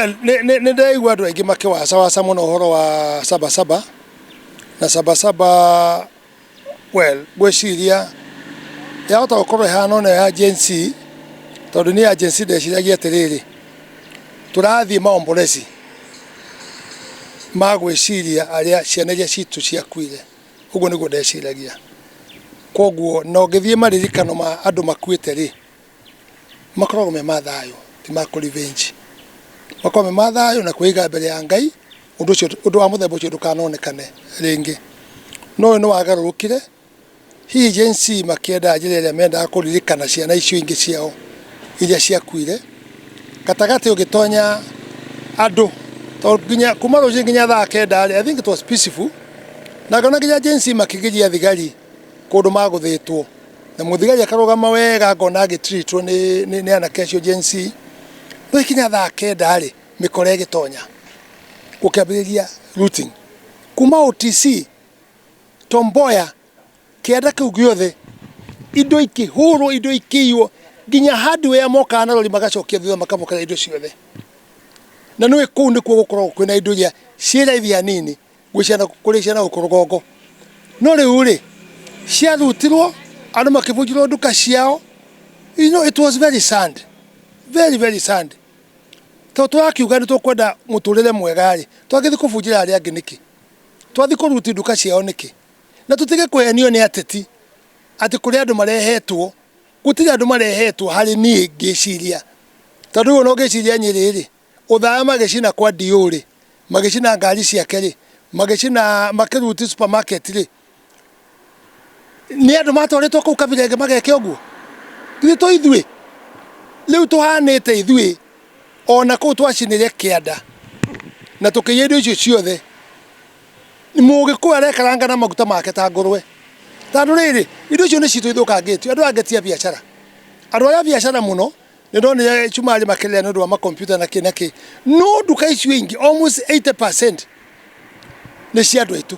Well, ne dai wadu egi makewa SabaSaba mono horo wa SabaSaba na SabaSaba well gweciria ya ota okoro hano na agency tondu ni agency de ciragia tiriri turathi maombolesi magweciria aria ciana iria citu ciakuire uguo niguo ndeciragia koguo no ngithie maririkano ma andu makuite ri makoragwo me mathayo ti makå revenge makoragwo me mathayo na kwiga mbere ya Ngai undu wa muthemba ucio ndukanonekane ringi no no wagarurukire hi agency makienda njira iria mendaga kuririkana ciana icio ingi ciao iria ciakuire gatagati ugitonya andu to nginya kuma ruci nginya thaa kenda I think it was peaceful na ngona nginya agency makigiria thigari kundu maguthitwo na muthigari akarugama wega ngona agitreatwo ni anake cio agency no kinya thaa kenda ri mikore gitonya gukiambiriria looting kuma OTC Tomboya kienda kiu giothe indo ikihuro indo ikiyo nginya hardware moka na rori magacokia thutha makamukana indo ciothe na no iku ni kuo gukorwo kwina indo ya ciiraithia nini gwicana kuri ciana gukorgongo no riu ri cia rutirwo andu makibujirwo nduka ciao you know it was very sad very sad to twakiuga ni tukwenda muturire mwega ri twagithi kubujira ari angi niki twathi kuruti nduka ciao niki na tutige kwehenio ni ateti ati kuri andu marehetwo gutiri andu marehetwo hari ni ngiciria tondu no ngiciria nyiriri uthaya magicina kwa diuri magicina ngari ciake ri magicina makiruti supermarket ri ni andu matwaritwo kuu kabirenge mageke uguo thito ithue riu tuhanite ithue ona kuu twacinire kianda na tukiye indo icio ciothe mugiku arekaranga na maguta make ta ngurwe tondu riri indo icio ni citu ithukangitio andu angetia biashara andu aria biashara muno ni ndonire chumari makirira ni undu wa makomputa na kinaki no nduka icio ingi almost 80% ni cia andu aitu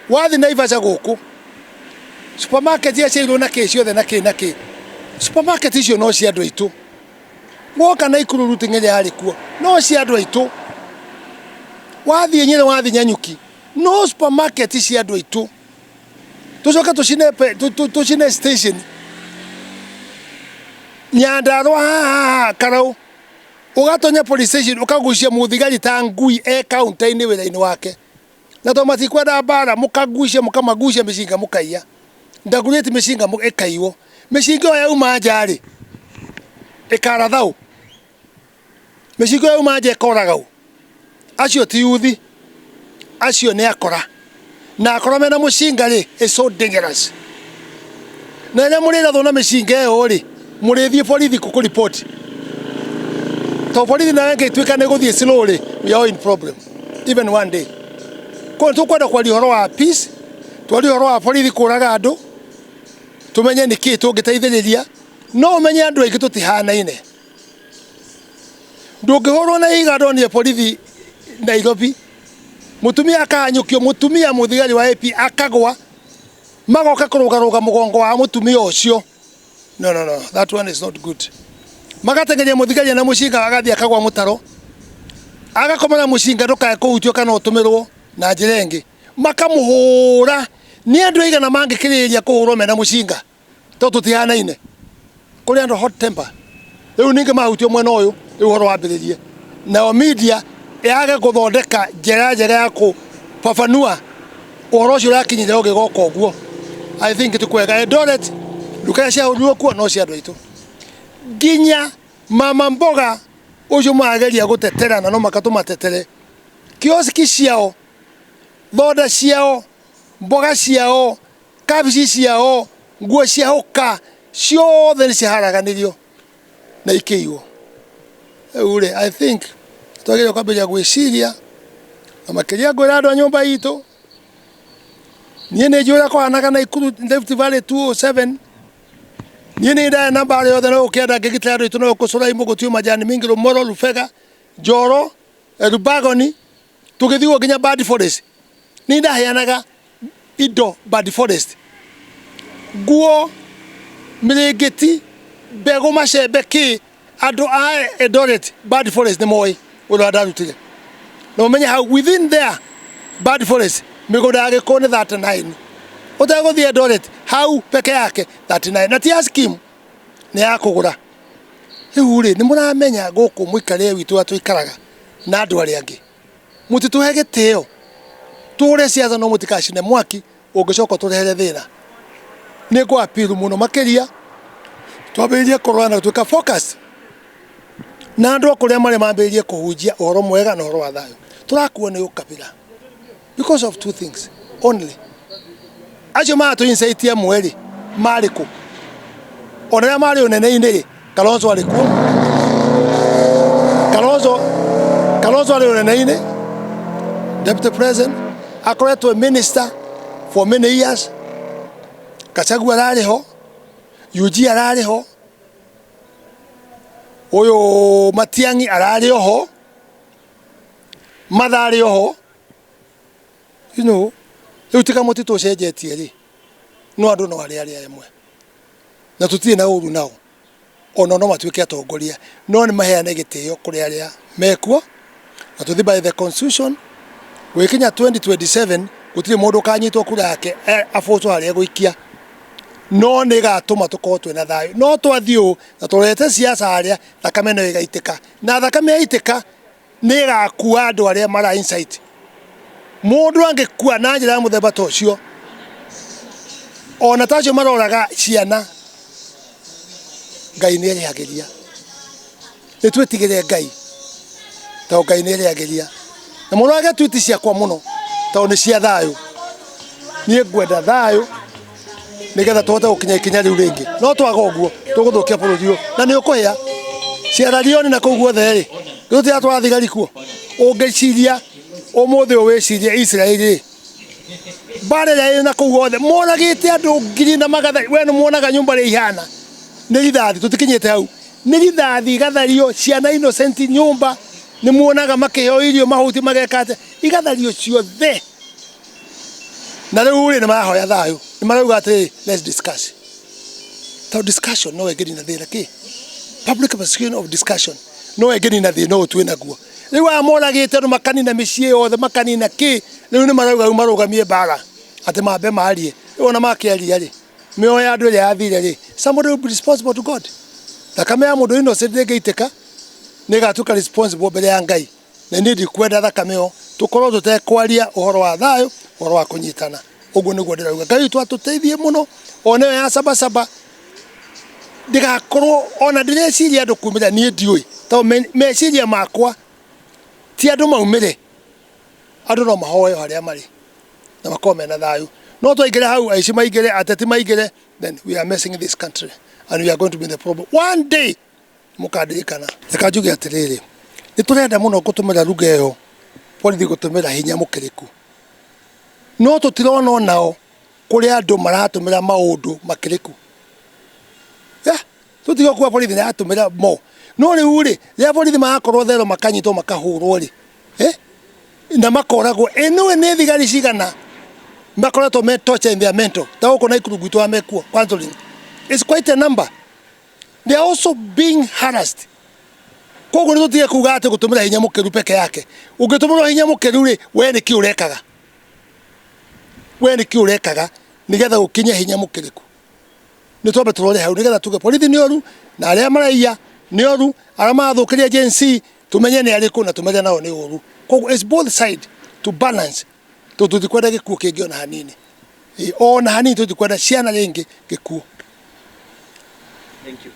wathi Naivasha guku supermarket ya ciirwo na kesi ciothe na kinaki supermarket icio no cia andu aitu woka na ikuru routing ile ari kuo no cia andu aitu wathi nyire wathi Nyanyuki no supermarket cia andu aitu tucoka tucine station Nyandarua Karau ugatonya police station ukagucia muthigari ta ngui counter-ini wira-ini wake na to matikwenda bara mukagucia mukamagucia micinga mukaiya ndagurite micinga ikaiwo micinga yo yauma njari ikarathau micinga yo yauma nje koragau acio ti yuthi acio ni akora na akora mena mucinga ri is so dangerous na ria murira thona micinga yo ri murithie borithi ku report to borithi na ngai twika ne guthie slowly we are in problem even one day ko tukwenda kwa rihoro wa peace twari horo wa borithi kuraga andu tumenye niki tungiteithiriria no menye andu aingi tutihanaine ndungihorwo na igado ni borithi Nairobi mutumia akanyukio mutumia muthigari wa AP akagwa magoka kurugaruga mugongo wa mutumia ucio no that one is not good magatengeria muthigari na mucinga agathia akagwa mutaro agakomana mucinga ndukae kuutio kana utumirwo na njirengi makamuhura ni andu igana mangikiriria kuhurwo mena mucinga to tutihanaine kuri andu hot temper riu ninge mahutio mwena uyu riu horo wambiririe na media yaage guthondeka njera ya kufafanua uhoro ucio urakinyire ugigoka uguo I think tukwega Eldoret nduka cia uruo kuo no cia andu aitu nginya mama mboga ucio mageria gutetera na no makatumatetere kioski ciao thoda ciao mboga ciao kabici ciao nguo ciao ka ciothe ni ciharaganirio na ikiiwo ure I think twagire kwambia gwiciria na makiria ngwira andu a nyumba itu nie ne njura kwanaga na ikuru Rift Valley 207 nie ne nda namba ari othe no ukienda ngigitira andu itu no kucura imugutiu majani mingi Rumoro Rufega Njoro Rubagoni tugithiwo nginya Bad Forest ni ndaheanaga indo Bad Forest nguo mirigiti mbegu macembe ki andu a Eldoret Bad Forest ni moi ura ndarutire no menya how within there bad forest migunda yake kone 39 utaguthie Eldoret how peke yake 39 na tia scheme ni yakugura riu ri ni muramenya guku muikare witu atuikaraga na andu ari angi mutituhe gitio ture ciatha no mutikacine mwaki ungicoka turehere thina ni go appeal muno makiria twambiririe korana tuka focus na andu akuria mari mambiririe kuhunjia uhoro mwega na uhoro wa thayo turakuwa ni ukabira because of two things only acio mato insaitia mweri mariko onera mari unene-ini Kalonzo alikuwa Kalonzo ali unene-ini deputy president akoretwo minister for many years Gachagua arariho UG arariho uyu Matiang'i arariho Mathariho you know utika mutito cenjetie ri no andu no ari emwe na tutie na uru nao ono no matuike atongoria no ni maheane gitio kuri aria mekuo na tuthi by the constitution gwikinya 2027 gutire mundu kanyitwo kura yake afoto ari guikia no ni gatuma tukotwe na thayo no twathio na turete siasa aria thakame no igaitika na thakame yaitika ni gakua andu aria mara insight mundu angekua na njira ya muthemba tocio ona tacio maroraga ciana Ngai ni ariagiria ni twetigire Ngai ta Ngai ni ariagiria na muno age twiti ciakwa muno ta ni cia thayo ni ngwenda thayo nigetha tuhote gukinya ikinya riu ringi no twaga uguo tuguthukia bururi na ni ukuhia ciara rioni na kuu guothe ri ruti atwa thigari kuo ungiciria umuthi wiciria Israeli bare ya na kuu guothe monagite andu ngiri na magatha we no monaga nyumba ri ihana ni rithathi tutikinyite hau ni rithathi gathario ciana innocent nyumba ni muonaga makiheo irio mahuti magekate igathario ciothe na riu ri ni mahoya thayo ni marauga ati let's discuss ta discussion no egeni na thina ki public participation of discussion no egeni na thina no twina guo riu amoragite no makani na micii yothe makani na ki riu ni marauga marugamie bara ati mambe marie ona makiaria ri mioya andu ya athire ri somebody will be responsible to God thakame ya mundu innocent ngeitika ni gatuka responsible mbere ya Ngai na ni ndikwenda thakame yo tukorwo tutekwaria uhoro wa thayo uhoro wa kunyitana uguo niguo ndirauga Ngai twatuteithie muno one ya SabaSaba ndigakorwo ona ndireciria andu kumira ni ndiui to meciria makwa ti andu maumire andu no mahoyo haria mari na makome na thayo no twaingire hau aici maingire ateti maingire then we are messing this country and we are going to be the problem one day mukadirikana ikajuge atiriri ni turenda muno gutumira ruga yo polithi gutumira hinya mukiriku no tutirona nao kuri andu maratumira maundu makiriku tutigo kwa polithi na atumira mo no riu ri ya polithi makorwo thero makanyitwo makahurwo ri na makoragwo eno ne thigari cigana makoretwo me torture in their mental ta uko na ikuru gwitwa mekuo counseling it's quite a number they are also being harassed koguo ni tutige kuga ati gutumira hinya mukiru peke yake ungitumira hinya mukiru ri we ni ki urekaga nigetha gukinya hinya mukiriku ni twambe turore hau nigetha tuge polithi ni oru na aria maraiya ni oru aria mathukiria agency tumenye ni ariku na tumenye nao ni oru koguo it's both side to balance tutikwenda gikuo kingi ona hanini ona hanini tutikwenda ciana ringi gikuo. Thank you.